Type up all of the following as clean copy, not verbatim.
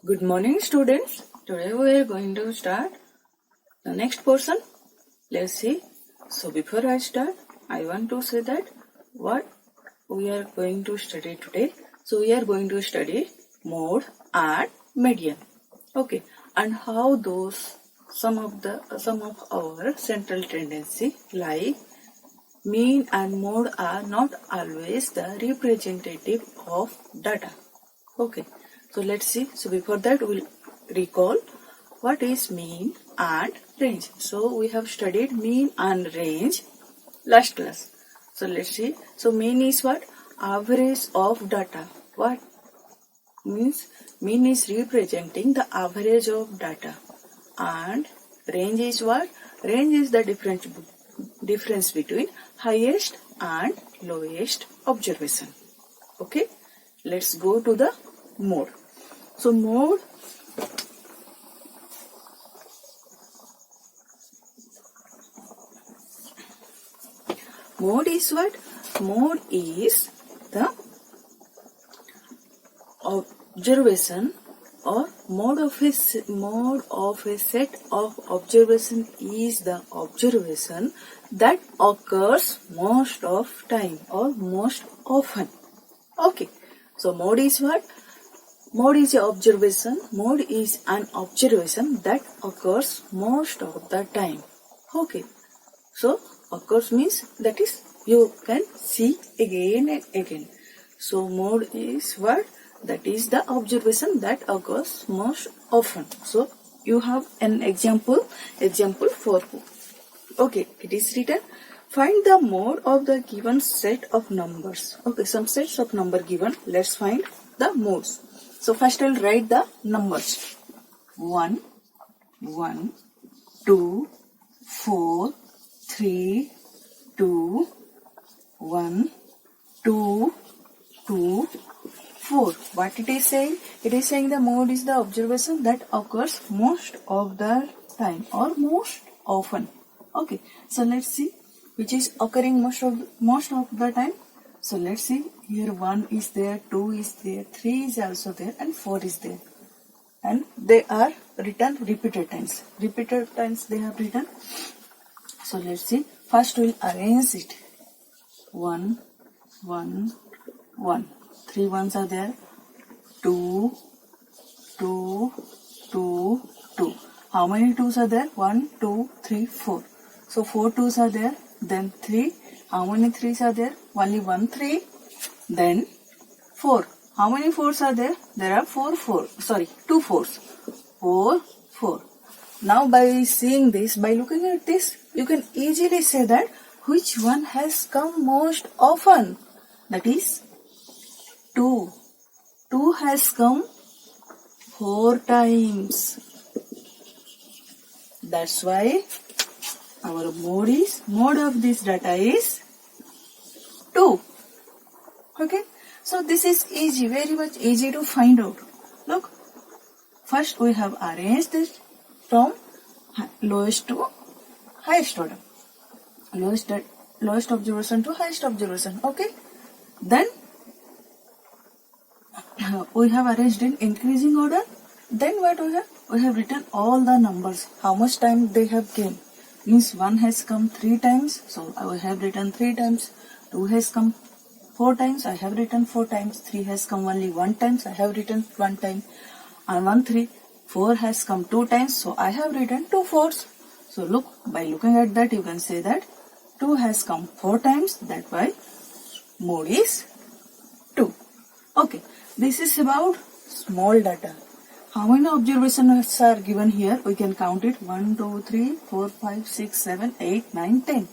Good morning, students. Today we are going to start the next portion. Let's see. So before I start, I want to say that what we are going to study today. So we are going to study mode and median. Okay, and how those some of our central tendency like mean and mode are not always the representative of data. Okay, so let's see. So before that, we'll recall what is mean and range. So we have studied mean and range last class. So let's see. So mean is what? Average of data. What means? Mean is representing the average of data. And range is what? Range is the difference between highest and lowest observation. Okay, let's go to the mode. So mode is what? Mode is the observation or mode of a set of observation is the observation that occurs most of time or most often. Okay, so mode is what? Mode is an observation. Mode is an observation that occurs most of the time. Okay, so occurs means that is you can see again and again. So mode is what? That is the observation that occurs most often. So you have an example for. Okay, it is written. Find the mode of the given set of numbers. Okay, some sets of number given. Let's find the modes. So first I'll write the numbers. 1, 1, 2, 4, 3, 2, 1, 2, 2, 4. What it is saying? It is saying the mode is the observation that occurs most of the time or most often. Okay, so let's see which is occurring most of the time. So let's see, here 1 is there, 2 is there, 3 is also there and 4 is there. And they are written repeated times. Repeated times they have written. So let's see, first we'll arrange it. 1, 1, 1. 3 ones are there. 2, 2, 2, 2. How many 2s are there? 1, 2, 3, 4. So 4 2s are there. Then 3. How many 3s are there? Only 1 3. Then 4. How many 4s are there? There are 2 4s. 4, 4. Now by seeing this, by looking at this, you can easily say that which one has come most often. That is 2. 2 has come 4 times. That's why our mode of this data is 2. Okay, so this is easy, very much easy to find out. Look, first we have arranged it from lowest to highest order. Lowest observation to highest observation. Okay, then we have arranged in increasing order. Then what we have? We have written all the numbers, how much time they have came. Means 1 has come 3 times, so I have written 3 times. 2 has come 4 times, I have written 4 times. 3 has come only 1 times, I have written 1 time. And 1 3. 4 has come 2 times, so I have written 2 4s. So look, by looking at that, you can say that 2 has come 4 times. That's why mode is 2. Okay, this is about small data. How many observations are given here? We can count it. 1, 2, 3, 4, 5, 6, 7, 8, 9, 10.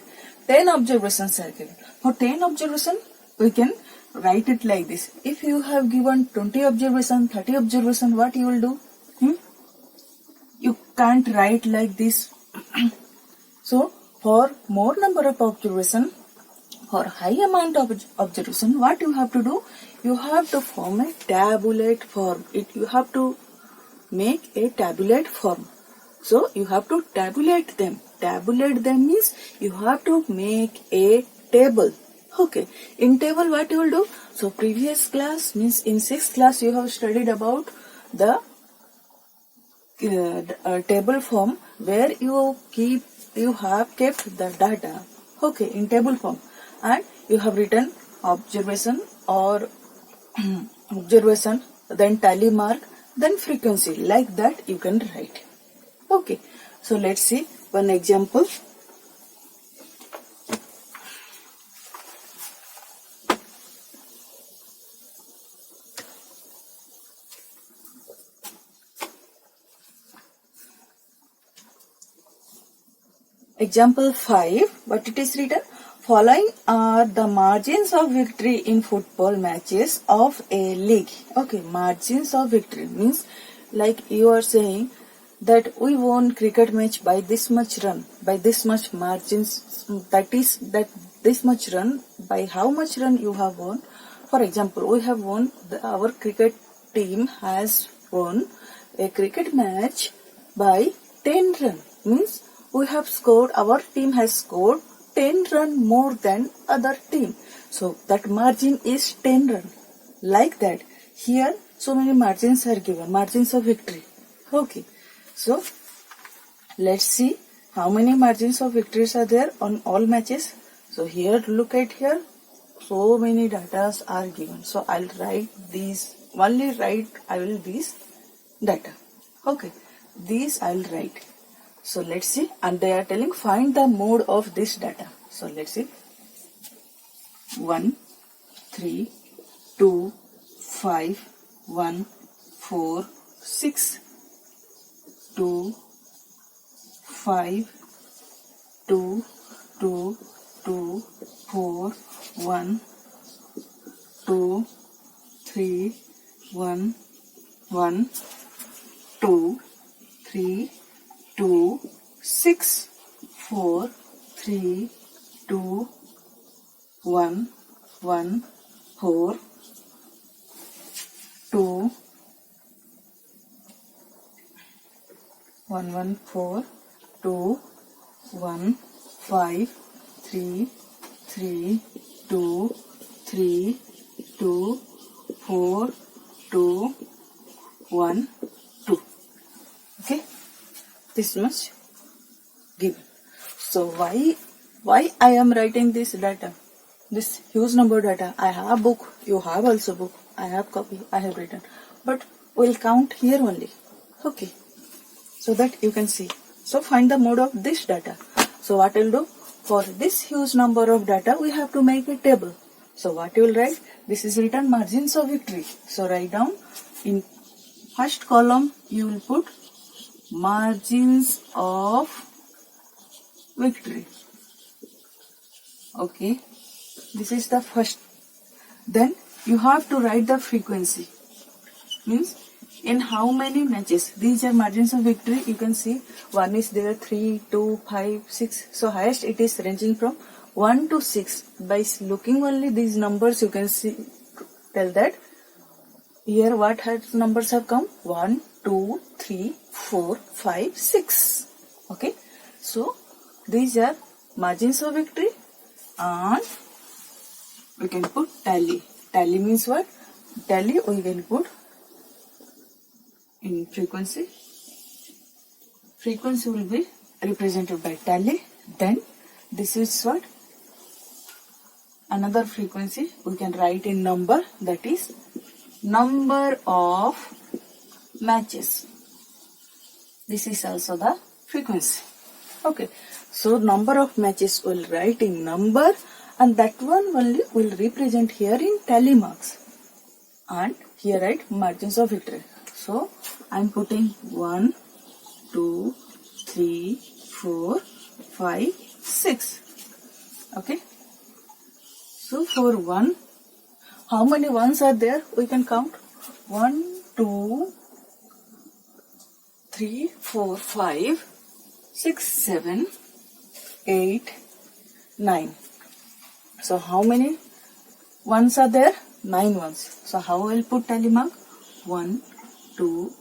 10 observations are given. For 10 observations, we can write it like this. If you have given 20 observations, 30 observations, what you will do? You can't write like this. So, for more number of observations, for high amount of observation, what you have to do? You have to form a tabulate form. You have to make a tabulate form. So you have to tabulate them. Tabulate them means you have to make a table. Okay. In table what you will do? So previous class means in 6th class you have studied about the table form where you have kept the data, okay, in table form, and you have written observation or observation, then tally mark, then frequency, like that you can write. Okay, so let's see one example. Example 5, what it is written? Following are the margins of victory in football matches of a league. Okay, margins of victory means like you are saying that we won cricket match by this much run, by this much margins, that is that this much run, by how much run you have won. For example, we have won, our cricket team has won a cricket match by 10 run, means we have scored, our team has scored 10 run more than other team. So that margin is 10 run. Like that, here so many margins are given, margins of victory. Okay, so let's see how many margins of victories are there on all matches. So here, look at here, so many data are given. So I'll write these, only write I will these data. Okay, these I'll write. So let's see, and they are telling find the mode of this data. So let's see, 1, 3, 2, 5, 1, 4, 6, 2, 5, 2, 2, 2, 4, 1, 2, 3, 1, 1, 2, 3, 2, 6, 4, 3, 2, 1, 1, 4, 2, 1, 1, 4, 2, 1, 5, 3, 3, 2, 3, 2, 4, 2, 1, 2. Okay, this much given. So why I am writing this data, this huge number data? I have book, you have also book, I have copy, I have written, but we'll count here only. Okay, so that you can see. So find the mode of this data. So what we'll do, for this huge number of data we have to make a table. So what you will write, this is written margins of victory. So write down in first column you will put margins of victory. Okay, this is the first. Then you have to write the frequency, means in how many matches. These are margins of victory. You can see one is there, 3, 2, 5, 6. So highest it is ranging from 1 to 6. By looking only these numbers you can see, tell that here what numbers have come, 1, 2, 3, 4, 5, 6. Okay, so these are margins of victory, and we can put tally. Tally means what? Tally we can put in frequency. Frequency will be represented by tally. Then this is what? Another frequency we can write in number, that is number of matches. This is also the frequency. Okay, so number of matches will write in number, and that one only will represent here in tally marks, and here write margins of victory. So I am putting 1, 2, 3, 4, 5, 6. Okay, so for 1, how many ones are there? We can count 1, 2, 3, 4, 5, 6, 7, 8, 9. So how many ones are there? 9 ones. So how I will put tally mark? 1, 2,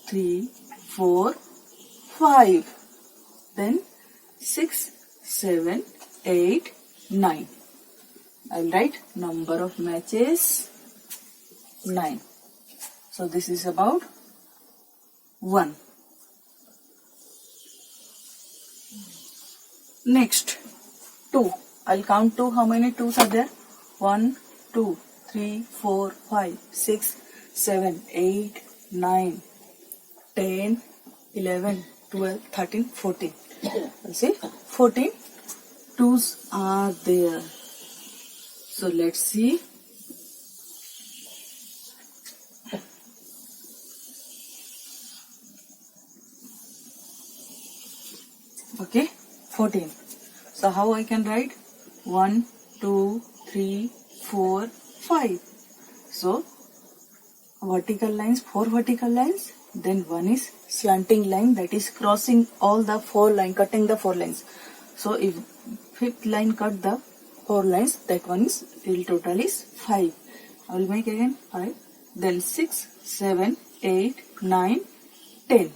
3, 4, 5. Then 6, 7, 8, 9. I will write number of matches 9. So this is about 1. Next, 2. I'll count 2. How many 2s are there? 1, 2, 3, 4, 5, 6, 7, 8, 9, 10, 11, 12, 13, 14. You see, 14 2s are there. So let's see. Okay, 14. So how I can write? 1, 2, 3, 4, 5. So vertical lines, 4 vertical lines. Then one is slanting line, that is crossing all the 4 lines, cutting the 4 lines. So if fifth line cut the 4 lines, that one is total is 5. I will make again 5. Then 6, 7, 8, 9, 10,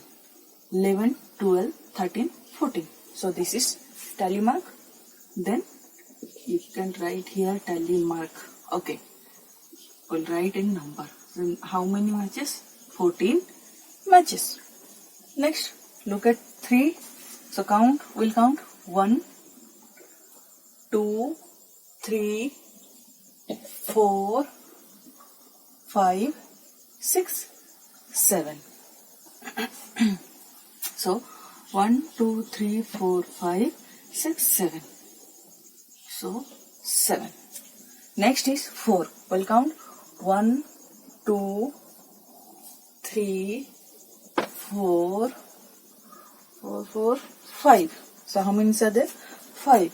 11, 12, 13, 14. So this is tally mark. Then you can write here tally mark. Okay. We'll write in number. Then how many matches? 14 matches. Next, look at 3. So count, we'll count 1, 2, 3, 4, 5, 6, 7. So 1, 2, 3, 4, 5, 6, 7. So 7. Next is 4. We'll count 1, 2, 3, 4, 5. So how many are there? 5.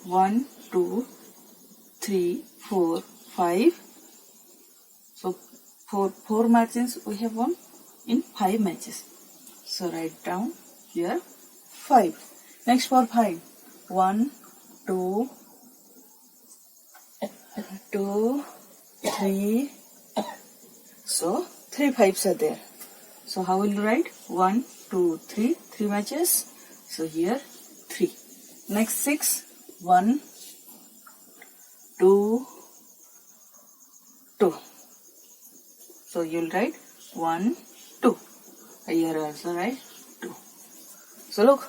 1, 2, 3, 4, 5. So 4 matches we have won in 5 matches. So write down here 5. Next for 5. 1, 2, 3. So 3 5s are there. So how will you write? 1, 2, 3. 3 matches. So here 3. Next 6. 1, 2, 2. So you'll write 1, 2. Here also write 2. So look,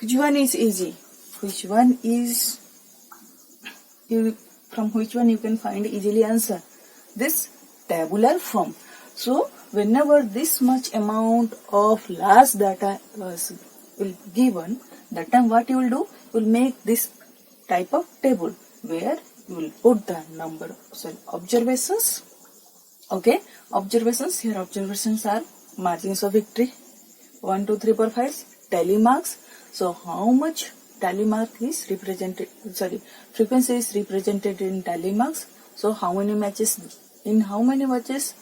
which one is easy? Which one is from which one you can find easily answer? This tabular form. So whenever this much amount of last data will given, that time what you will do? You will make this type of table where you will put the number, observations. Okay, observations. Here observations are margins of victory. 1, 2, 3, 4, 5. Tally marks. So how much tally mark is represented? Frequency is represented in tally marks. So how many matches? In how many matches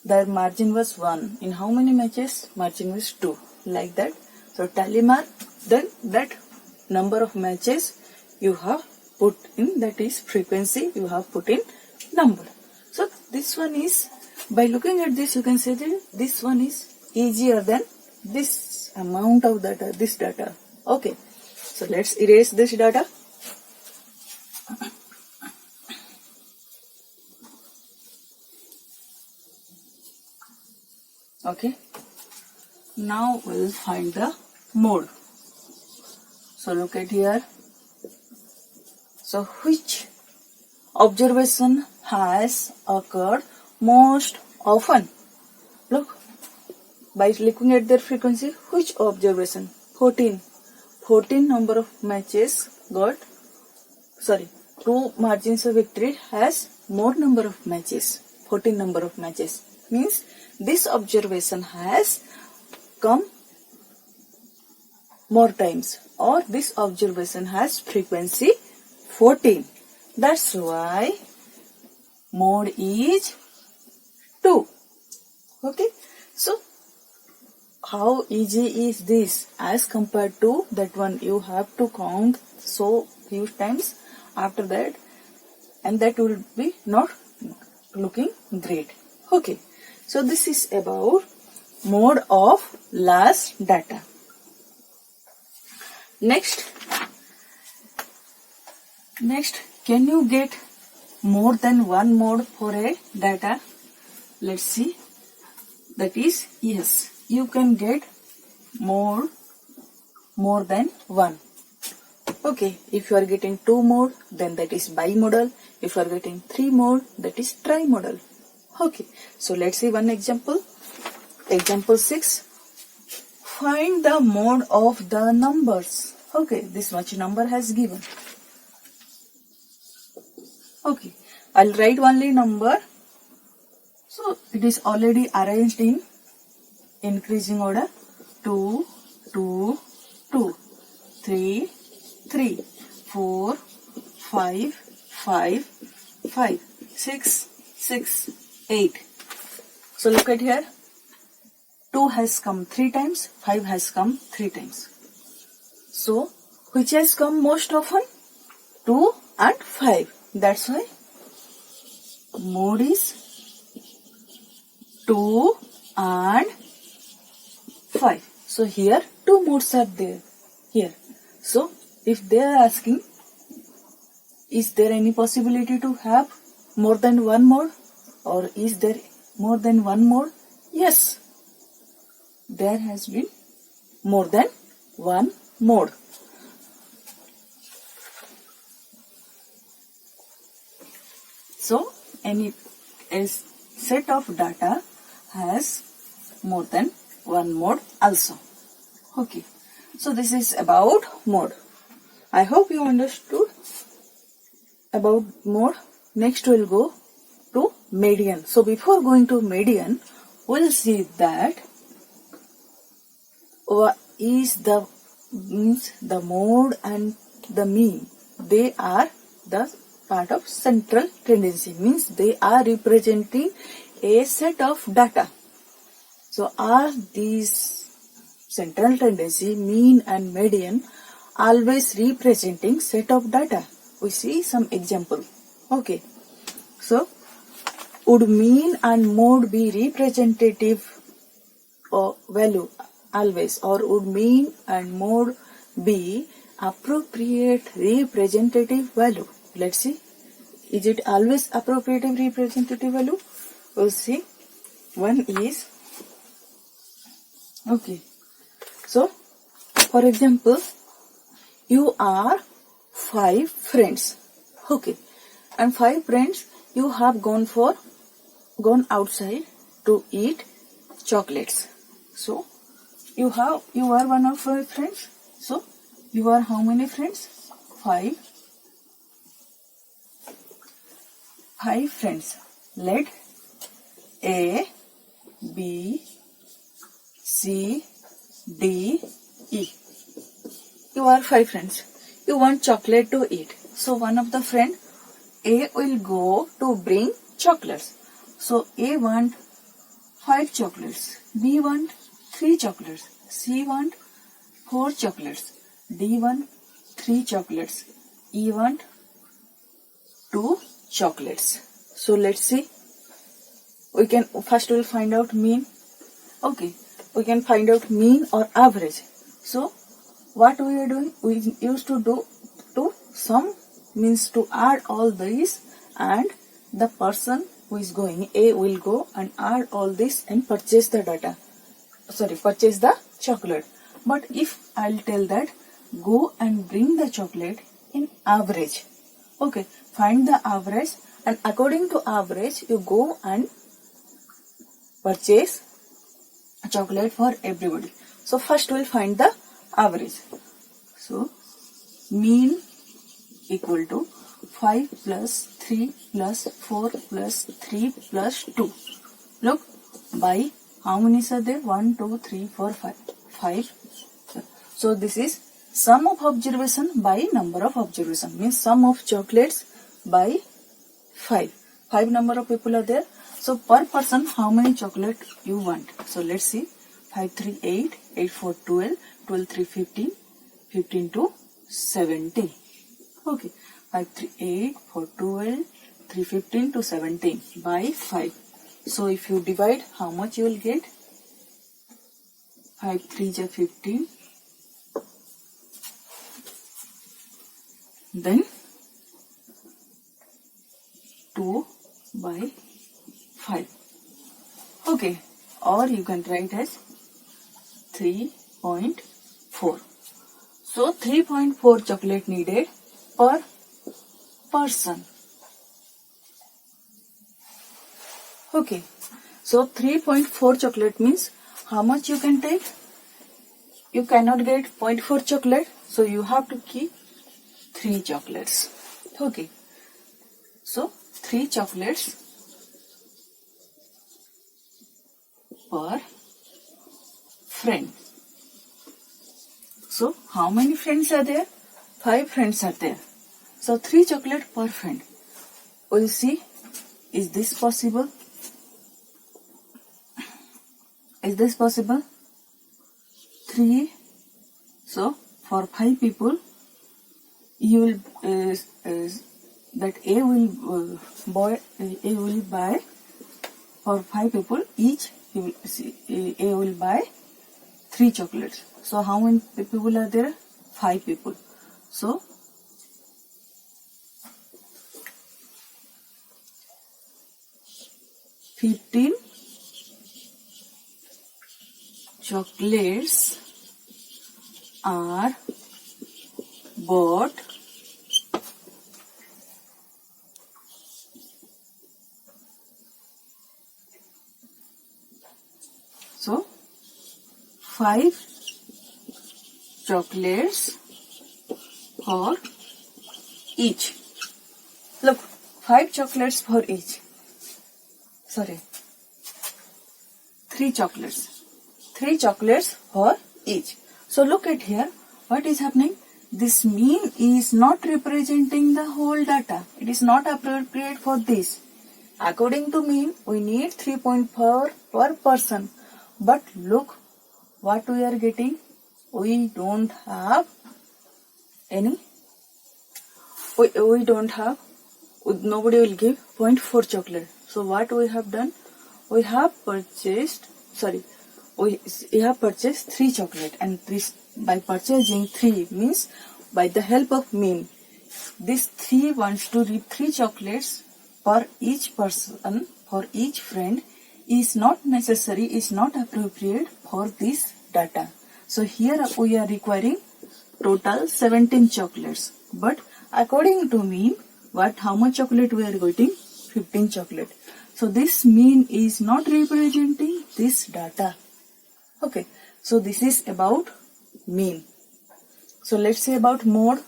the margin was 1? In how many matches margin was 2? Like that. So tally mark. Then that number of matches you have put in, that is frequency you have put in number. So this one is, by looking at this you can say that this one is easier than this amount of data, this data. Okay. So let's erase this data. Okay. Now we'll find the mode. So look at here. So which observation has occurred most often? Look, by looking at their frequency, which observation? 14. 14 number of matches got, 2 margins of victory has more number of matches. 14 number of matches. Means this observation has come more times, or this observation has frequency 14. That's why mode is 2. Okay. So how easy is this as compared to that one? You have to count so few times after that, and that will be not looking great. Okay. So this is about mode of last data. Next, can you get more than one mode for a data? Let's see. That is, yes, you can get more than one. Okay, if you are getting 2 mode, then that is bimodal. If you are getting 3 mode, that is trimodal. Okay, so let's see one example. Example 6. Find the mode of the numbers. Okay, this much number has given. Okay, I'll write only number. So it is already arranged in increasing order. 2, 2, 2, 3, 3, 4, 5, 5, 5, 6, 6, 8. So look at here. 2 has come 3 times, 5 has come 3 times. So which has come most often? 2 and 5. That's why mode is 2 and 5. So here 2 modes are there. Here. So if they are asking, is there any possibility to have more than one mode? Or is there more than one mode? Yes. There has been more than one mode. So a set of data has more than one mode also. Okay. So this is about mode. I hope you understood about mode. Next we'll go to median. So before going to median, we'll see that what is the mode and the mean. They are the part of central tendency, means they are representing a set of data. So are these central tendency, mean and median always representing set of data? We see some example. Okay. So would mean and mode be representative value always, or would mean and mode be appropriate representative value? Let's see. Is it always appropriate representative value? We'll see. One is, okay. So, for example, you are 5 friends. Okay. And 5 friends, you have gone outside to eat chocolates. So, you are one of 5 friends. So, you are how many friends? 5. 5 friends. Let A, B, C, D, E. You are 5 friends. You want chocolate to eat. So one of the friend A will go to bring chocolates. So A want 5 chocolates. B want 3 chocolates. C want 4 chocolates. D want 3 chocolates. E want 2 chocolates. So let's see. We'll find out mean. Okay. We can find out mean or average. So what we are doing? We used to do to sum, means to add all these, and the person who is going, A will go and add all this and purchase the purchase the chocolate. But if I'll tell that go and bring the chocolate in average. Okay, find the average, and according to average you go and purchase a chocolate for everybody. So first we'll find the average. So mean equal to 5 plus 3 plus 4 plus 3 plus 2. Look, by how many are there? 1, 2, 3, 4, 5. 5. So this is sum of observation by number of observation, means sum of chocolates by 5. 5 number of people are there. So per person how many chocolate you want? So let's see. 5, 3, 8, 8, 4, 12, 12, 3, 15, 15 to 17. Okay. 5, 3, 8, 4, 12, 3, 15 to 17 by 5. So if you divide, how much you will get? 5, 3 is 15. Then 2 by 5. Okay. Or you can write as 3.4. So 3.4 chocolate needed per person. Okay. So 3.4 chocolate means how much you can take? You cannot get 0.4 chocolate, so you have to keep 3 chocolates. Okay. So 3 chocolates per friend. So how many friends are there? 5 friends are there. So 3 chocolate per friend. We'll see, is this possible? Is this possible? 3. So for 5 people, you will that A will buy for 5 people each. A will buy 3 chocolates. So how many people are there? 5 people. So 15 chocolates are bought so 5 chocolates for each. Look, 5 chocolates for each. Sorry, 3 chocolates. 3 chocolates for each. So look at here, what is happening? This mean is not representing the whole data. It is not appropriate for this. According to mean, we need 3.4 per person. But look what we are getting. We don't have any. We don't have. Nobody will give 0.4 chocolate. So what we have done? We have purchased. We have purchased 3 chocolate, and this by purchasing 3 means by the help of mean. This 3 wants to reap 3 chocolates per each person, for each friend, is not necessary, is not appropriate for this data. So here we are requiring total 17 chocolates. But according to mean, how much chocolate we are getting? 15 chocolate. So this mean is not representing this data. Okay, so this is about mean. So let's say about mode.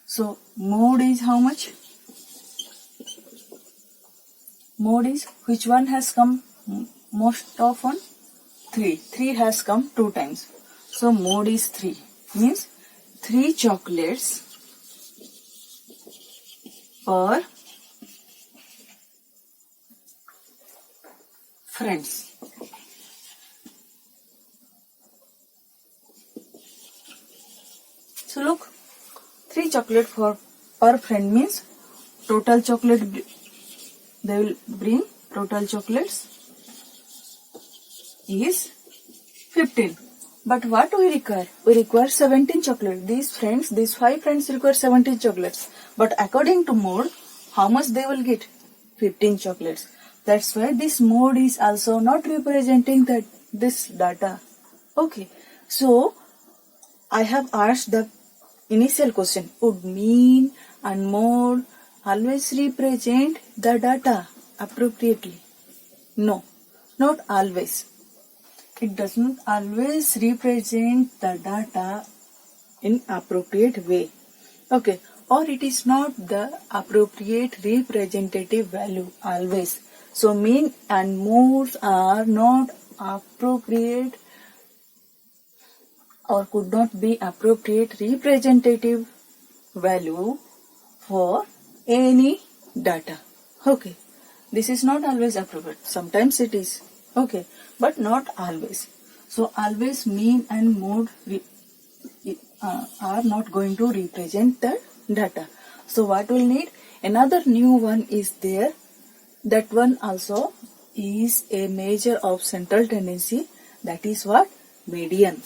So mode is how much? Mode is which one has come most often? 3. 3 has come 2 times. So mode is 3. Means 3 chocolates per friends. So look, 3 chocolate per friend means total chocolate, they will bring total chocolates is 15. But what we require? We require 17 chocolates. These 5 friends require 17 chocolates. But according to mode, how much they will get? 15 chocolates. That's why this mode is also not representing this data. Okay. So I have asked the initial question, would mean and mode always represent the data appropriately? No, not always. It does not always represent the data in appropriate way. Okay, or it is not the appropriate representative value always. So mean and modes are not appropriate or could not be appropriate representative value for any data. Okay, this is not always appropriate. Sometimes it is. Okay, but not always. So always mean and mode are not going to represent the data. So what we'll need? Another new one is there. That one also is a measure of central tendency. That is what? Median.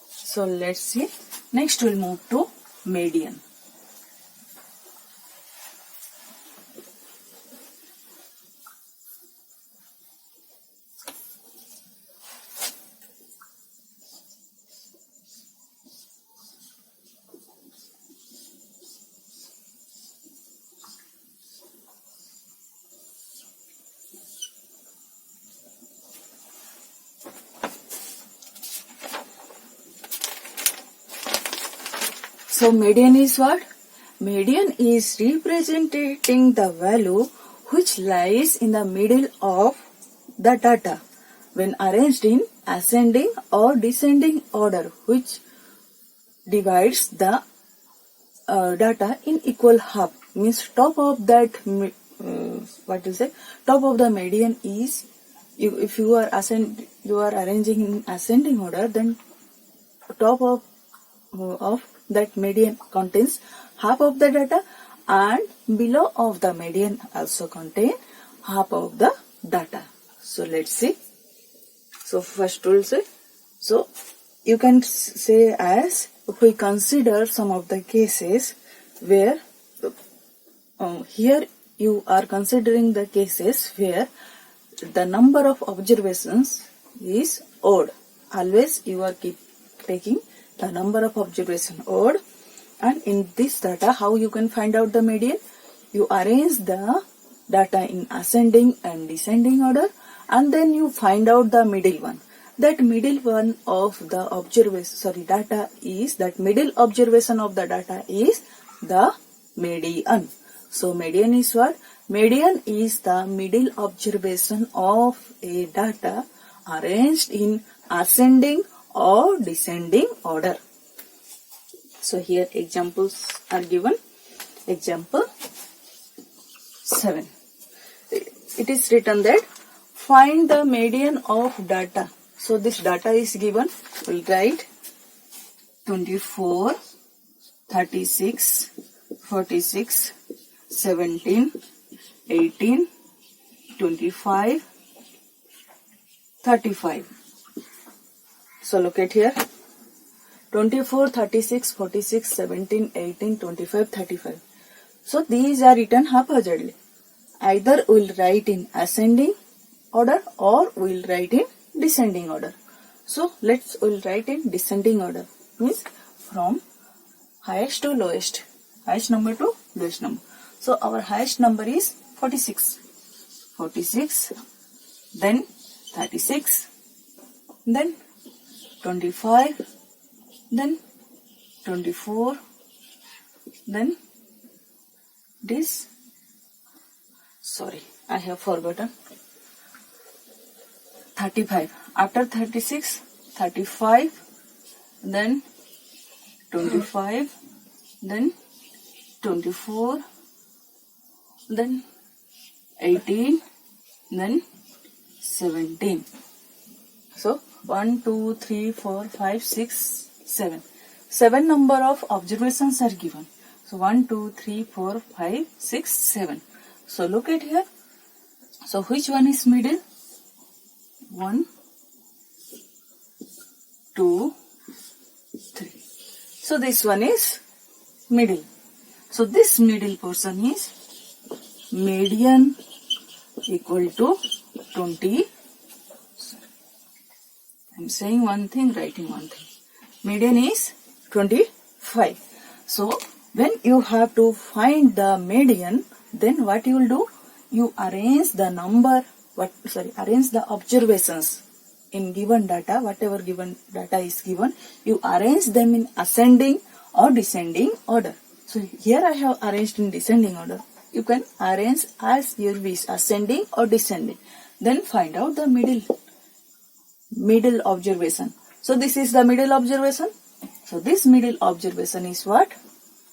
So let's see. Next we'll move to median. So median is what? Median is representing the value which lies in the middle of the data when arranged in ascending or descending order, which divides the data in equal half. Means top of that top of the median is, if you are arranging in ascending order, then top of that median contains half of the data, and below of the median also contain half of the data. So let's see. So first we'll say, so you can say as, if we consider some of the cases where here you are considering the cases where the number of observations is odd. Always you are keep taking the number of observation odd, and in this data how you can find out the median? You arrange the data in ascending and descending order, and then you find out the middle one. That middle one of the data is, that middle observation of the data is the median. So median is what? Median is the middle observation of a data arranged in ascending or descending order. So here examples are given. Example 7. It is written that find the median of data. So this data is given. We'll write 24, 36, 46, 17, 18, 25, 35. So locate here. 24, 36, 46, 17, 18, 25, 35. So these are written haphazardly. Either we'll write in ascending order or we'll write in descending order. So we'll write in descending order. Means from highest to lowest. Highest number to lowest number. So our highest number is 46. 46, then 36, then 25, then 24, then this, sorry, I have forgotten, 35. After 36, 35, then 25, then 24, then 18, then 17. So 1, 2, 3, 4, 5, 6, 7. 7 number of observations are given. So 1, 2, 3, 4, 5, 6, 7. So look at here. So which one is middle? 1, 2, 3. So this one is middle. So this middle portion is median equal to 20. I'm saying one thing, writing one thing. Median is 25. So when you have to find the median, then what you will do? You arrange the arrange the observations in given data, whatever given data is given, you arrange them in ascending or descending order. So here I have arranged in descending order. You can arrange as your wish, ascending or descending. Then find out the middle observation. So this is the middle observation. So this middle observation is what?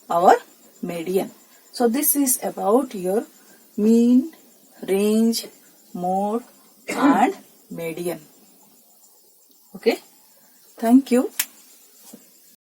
Our median. So this is about your mean, range, mode and median. Okay. Thank you.